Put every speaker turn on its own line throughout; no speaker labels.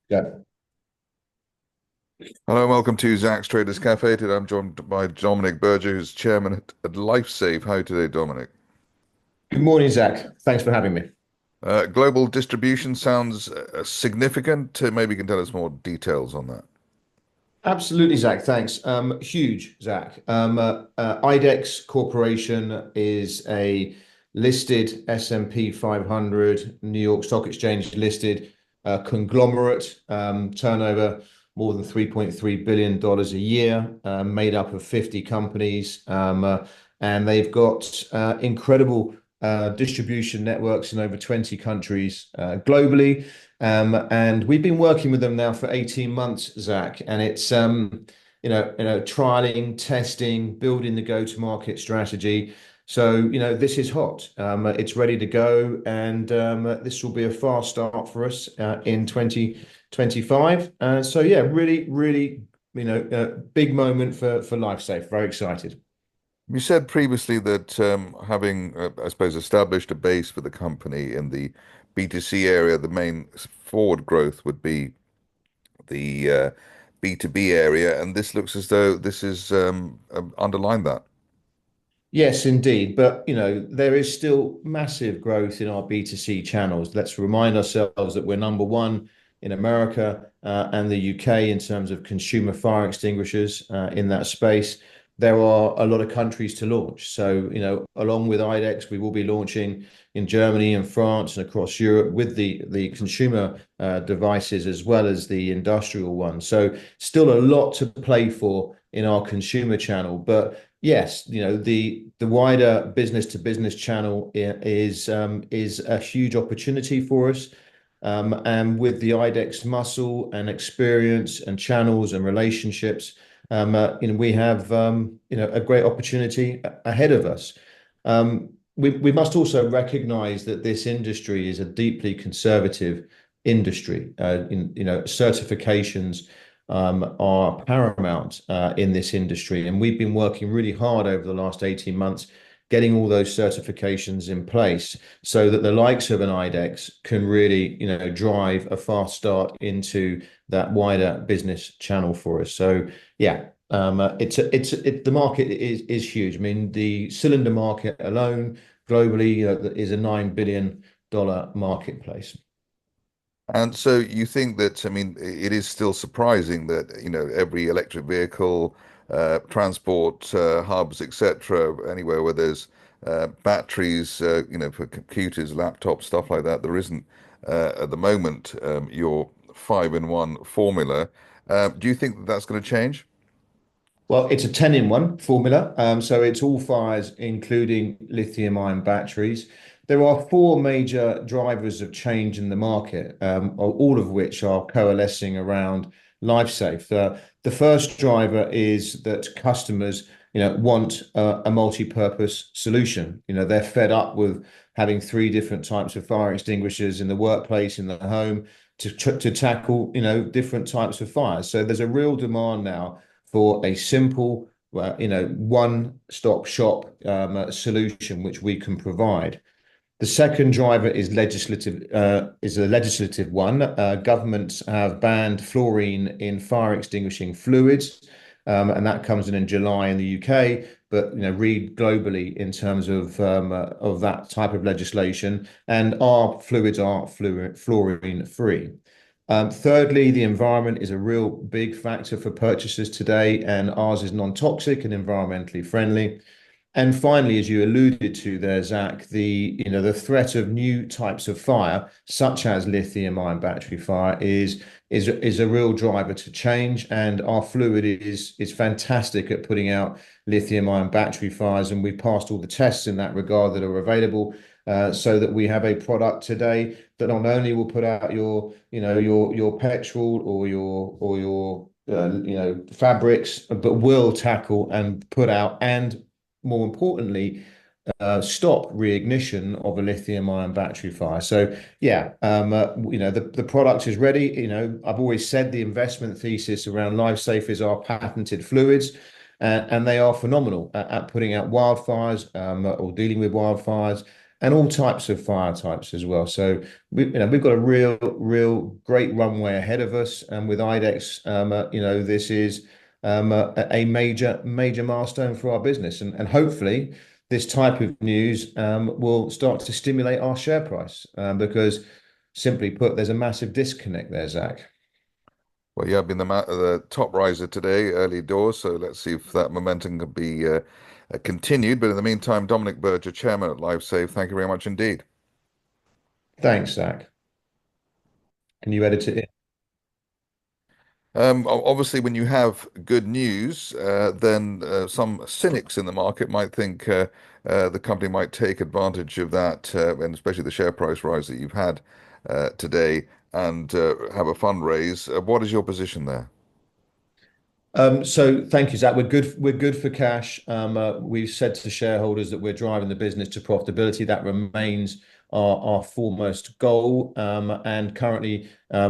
Yeah.
Hello and welcome to Zak's Traders Cafe. Today I'm joined by Dominic Berger, who's chairman at LifeSafe. How are you today, Dominic?
Good morning, Zach. Thanks for having me.
Global distribution sounds significant. Maybe you can tell us more details on that.
Absolutely, Zach. Thanks. Huge, Zach. IDEX Corporation is a listed S&P 500, New York Stock Exchange listed conglomerate, turnover more than $3.3 billion a year, made up of 50 companies. And they've got incredible distribution networks in over 20 countries globally. And we've been working with them now for 18 months, Zach, and it's trialing, testing, building the go-to-market strategy. So, this is hot. It's ready to go, and this will be a fast start for us in 2025. So yeah, really, really, big moment for LifeSafe. Very excited.
You said previously that having, I suppose, established a base for the company in the B2C area, the main forward growth would be the B2B area, and this looks as though this is underlined that.
Yes, indeed. But, there is still massive growth in our B2C channels. Let's remind ourselves that we're number one in America and the UK in terms of consumer fire extinguishers in that space. There are a lot of countries to launch. So, along with IDEX, we will be launching in Germany and France and across Europe with the consumer devices as well as the industrial ones. So, still a lot to play for in our consumer channel. But yes, the wider business to business channel is a huge opportunity for us. And with the IDEX muscle and experience and channels and relationships, we have a great opportunity ahead of us. We must also recognize that this industry is a deeply conservative industry. Certifications are paramount in this industry. And we've been working really hard over the last 18 months, getting all those certifications in place so that the likes of an IDEX can really, drive a fast start into that wider business channel for us. So yeah, the market is huge. I mean, the cylinder market alone globally, is a $9 billion marketplace.
And so you think that, I mean, it is still surprising that, every electric vehicle, transport hubs, etc., anywhere where there's batteries, for computers, laptops, stuff like that, there isn't at the moment your five-in-one formula. Do you think that that's going to change?
Well, it's a 10 in 1 formula. So it's all fires, including lithium ion batteries. There are four major drivers of change in the market, all of which are coalescing around LifeSafe. The first driver is that customers, want a multi-purpose solution. They're fed up with having three different types of fire extinguishers in the workplace, in the home, to tackle, different types of fires. So there's a real demand now for a simple, one-stop shop solution which we can provide. The second driver is a legislative one. Governments have banned fluorine in fire extinguishing fluids, and that comes in July in the UK. But read globally in terms of that type of legislation, and our fluids are fluorine free. Thirdly, the environment is a real big factor for purchasers today, and ours is non-toxic and environmentally friendly. And finally, as you alluded to there, Zach, the threat of new types of fire, such as lithium-ion battery fire, is a real driver to change. And our fluid is fantastic at putting out lithium-ion battery fires, and we've passed all the tests in that regard that are available, so that we have a product today that not only will put out your petrol or your fabrics, but will tackle and put out and more importantly, stop reignition of a lithium-ion battery fire. So yeah, the product is ready. I've always said the investment thesis around LifeSafe is our patented fluids, and they are phenomenal at putting out wildfires or dealing with wildfires. and all types of fire types as well. So we've got a real great runway ahead of us, and with IDEX, this is a major milestone for our business, and hopefully this type of news will start to stimulate our share price because, simply put, there's a massive disconnect there, Zach.
Well, you have been the top riser today, early doors, so let's see if that momentum can be continued. But in the meantime, Dominic Berger, Chairman at LifeSafe, thank you very much indeed.
Thanks, Zach. Can you edit it in?
Obviously, when you have good news, then some cynics in the market might think the company might take advantage of that, and especially the share price rise that you've had today, and have a fundraise. What is your position there?
So thank you, Zach. We're good for cash. We've said to shareholders that we're driving the business to profitability. That remains our foremost goal. And currently,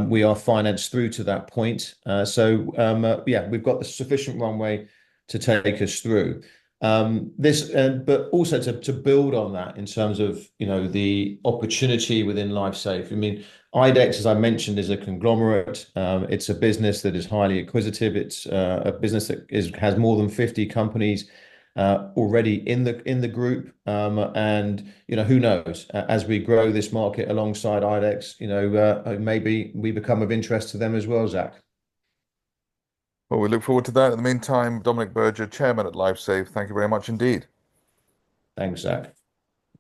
we are financed through to that point. Yeah, we've got the sufficient runway to take us through. But also to build on that in terms of, the opportunity within LifeSafe. I mean, IDEX, as I mentioned, is a conglomerate. It's a business that is highly acquisitive. It's a business that has more than 50 companies already in the group. And who knows? As we grow this market alongside IDEX, maybe we become of interest to them as well, Zach.
Well, we look forward to that. In the meantime, Dominic Berger, Chairman at LifeSafe, thank you very much indeed.
Thanks, Zach.